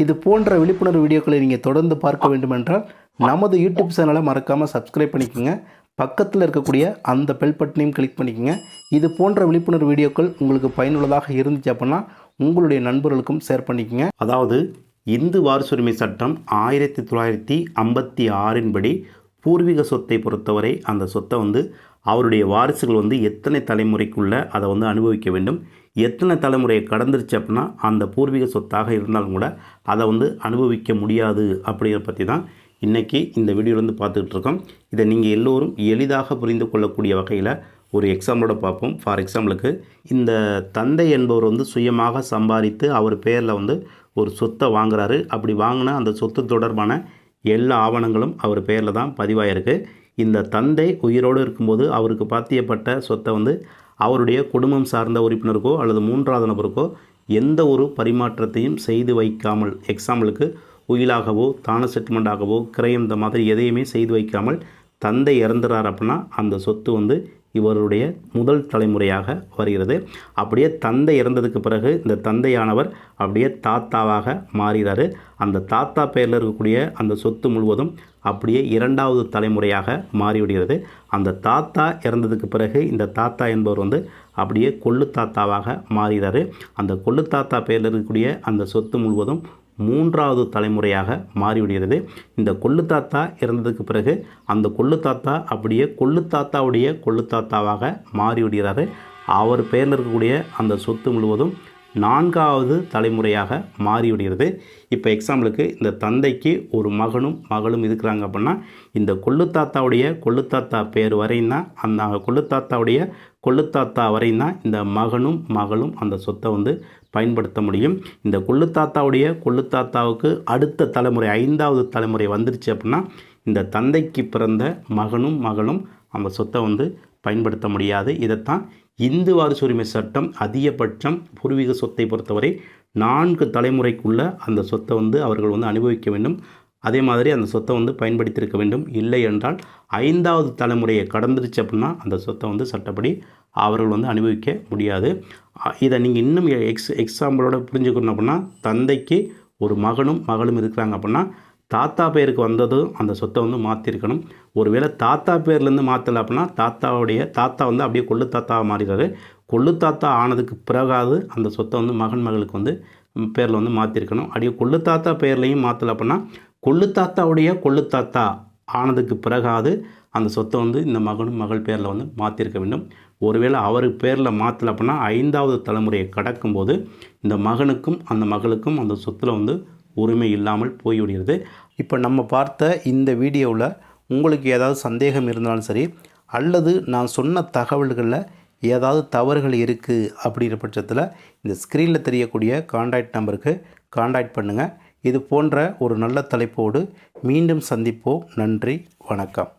இது போன்ற விழிப்புணர்வு வீடியோக்களை நீங்கள் தொடர்ந்து பார்க்க வேண்டுமென்றால் நமது யூடியூப் சேனலை மறக்காமல் சப்ஸ்கிரைப் பண்ணிக்கோங்க. பக்கத்தில் இருக்கக்கூடிய அந்த பெல் பட்டனையும் கிளிக் பண்ணிக்கோங்க. இது போன்ற விழிப்புணர்வு வீடியோக்கள் உங்களுக்கு பயனுள்ளதாக இருந்துச்சு அப்படின்னா உங்களுடைய நண்பர்களுக்கும் ஷேர் பண்ணிக்கோங்க. அதாவது இந்து வாரிசுரிமை சட்டம் 1956 படி பூர்வீக சொத்தை பொறுத்தவரை அந்த சொத்தை அவருடைய வாரிசுகள் எத்தனை தலைமுறைக்குள்ளே அதை அனுபவிக்க வேண்டும், எத்தனை தலைமுறையை கடந்துருச்சு அப்படின்னா அந்த பூர்வீக சொத்தாக இருந்தாலும் கூட அதை அனுபவிக்க முடியாது அப்படிங்கிற பற்றி தான் இன்றைக்கி இந்த வீடியோலேருந்து பார்த்துக்கிட்டு இருக்கோம். இதை நீங்கள் எல்லோரும் எளிதாக புரிந்து கொள்ளக்கூடிய வகையில் ஒரு எக்ஸாம்பிளோட பார்ப்போம். ஃபார் எக்ஸாம்பிளுக்கு இந்த தந்தை என்பவர் சுயமாக சம்பாதித்து அவர் பேரில் ஒரு சொத்தை வாங்குறாரு. அப்படி வாங்கின அந்த சொத்து தொடர்பான எல்லா ஆவணங்களும் அவர் பேரில் தான் பதிவாயிருக்கு. இந்த தந்தை உயிரோடு இருக்கும்போது அவருக்கு பாத்தியப்பட்ட சொத்தை அவருடைய குடும்பம் சார்ந்த உறுப்பினருக்கோ அல்லது மூன்றாவது நபருக்கோ எந்த ஒரு பரிமாற்றத்தையும் செய்து வைக்காமல், எக்ஸாம்பிளுக்கு உயிலாகவோ தான செட்டில்மெண்ட்டாகவோ கிரயம் இந்த மாதிரி எதையுமே செய்து வைக்காமல் தந்தை இறந்துறார் அப்படின்னா அந்த சொத்து இவருடைய முதல் தலைமுறையாக வருகிறது. அப்படியே தந்தை இறந்ததுக்கு பிறகு இந்த தந்தையானவர் அப்படியே தாத்தாவாக மாறுகிறார். அந்த தாத்தா பேரில் இருக்கக்கூடிய அந்த சொத்து முழுவதும் அப்படியே இரண்டாவது தலைமுறையாக மாறிவிடுகிறது. அந்த தாத்தா இறந்ததுக்கு பிறகு இந்த தாத்தா என்பவர் அப்படியே கொள்ளு தாத்தாவாக மாறுகிறார். அந்த கொள்ளு தாத்தா பேரில் இருக்கக்கூடிய அந்த சொத்து முழுவதும் மூன்றாவது தலைமுறையாக மாறிவிடுகிறது. இந்த கொள்ளு தாத்தா இறந்ததுக்கு பிறகு அந்த கொள்ளு தாத்தா அப்படியே கொள்ளு தாத்தாவுடைய கொள்ளு தாத்தாவாக மாறிவிடுகிறார். அவர் பெயரில் இருக்கக்கூடிய அந்த சொத்து முழுவதும் நான்காவது தலைமுறையாக மாறிவிடுகிறது. இப்போ எக்ஸாம்பிளுக்கு இந்த தந்தைக்கு ஒரு மகனும் மகளும் இருக்கிறாங்க அப்படின்னா இந்த கொள்ளு தாத்தாவுடைய கொள்ளு தாத்தா பேர் வரையும் தான், அந்த கொள்ளு தாத்தாவுடைய கொள்ளு தாத்தா வரையும் தான் இந்த மகனும் மகளும் அந்த சொத்தை பயன்படுத்த முடியும். இந்த கொள்ளு தாத்தாவுடைய கொள்ளு தாத்தாவுக்கு அடுத்த தலைமுறை ஐந்தாவது தலைமுறை வந்துருச்சு அப்படின்னா இந்த தந்தைக்கு பிறந்த மகனும் மகளும் அந்த சொத்தை பயன்படுத்த முடியாது. இதைத்தான் இந்து வாரிசுரிமை சட்டம் அதிகபட்சம் பூர்வீக சொத்தை பொறுத்தவரை 4 தலைமுறைக்குள்ளே அந்த சொத்தை அவர்கள் அனுபவிக்க வேண்டும். அதே மாதிரி அந்த சொத்தை பயன்படுத்தியிருக்க வேண்டும். இல்லை என்றால் 5வது தலைமுறையை கடந்துருச்சு அப்படின்னா அந்த சொத்தை சட்டப்படி அவர்கள் அனுபவிக்க முடியாது. இதை நீங்கள் இன்னும் எக்ஸாம்பிளோட புரிஞ்சுக்கணும் அப்படின்னா தந்தைக்கு ஒரு மகனும் மகளும் இருக்கிறாங்க அப்படின்னா தாத்தா பேருக்கு வந்ததும் அந்த சொத்தை மாற்றிருக்கணும். ஒருவேளை தாத்தா பேர்லேருந்து மாற்றலை அப்படின்னா தாத்தா அப்படியே கொள்ளு தாத்தாவை மாறிடுறாரு. கொள்ளு தாத்தா ஆனதுக்கு பிறகாது அந்த சொத்தை மகன் மகளுக்கு பேரில் மாற்றிருக்கணும். அப்படியே கொள்ளு தாத்தா பேர்லையும் மாற்றலை அப்படின்னா கொள்ளு தாத்தாவுடைய கொள்ளு தாத்தா ஆனதுக்கு பிறகாது அந்த சொத்தை இந்த மகனும் மகள் பேரில் மாற்றிருக்க வேண்டும். ஒருவேளை அவருக்கு பேரில் மாற்றலை அப்படின்னா 5வது தலைமுறையை கடக்கும்போது இந்த மகனுக்கும் அந்த மகளுக்கும் அந்த சொத்தில் உரிமை இல்லாமல் போய்விடுகிறது. இப்போ நம்ம பார்த்த இந்த வீடியோவில் உங்களுக்கு ஏதாவது சந்தேகம் இருந்தாலும் சரி, அல்லது நான் சொன்ன தகவல்களில் ஏதாவது தவறுகள் இருக்குது அப்படிங்கிற பட்சத்தில் இந்த ஸ்க்ரீனில் தெரியக்கூடிய கான்டாக்ட் நம்பருக்கு கான்டாக்ட் பண்ணுங்கள். இது போன்ற ஒரு நல்ல தலைப்போடு மீண்டும் சந்திப்போம். நன்றி, வணக்கம்.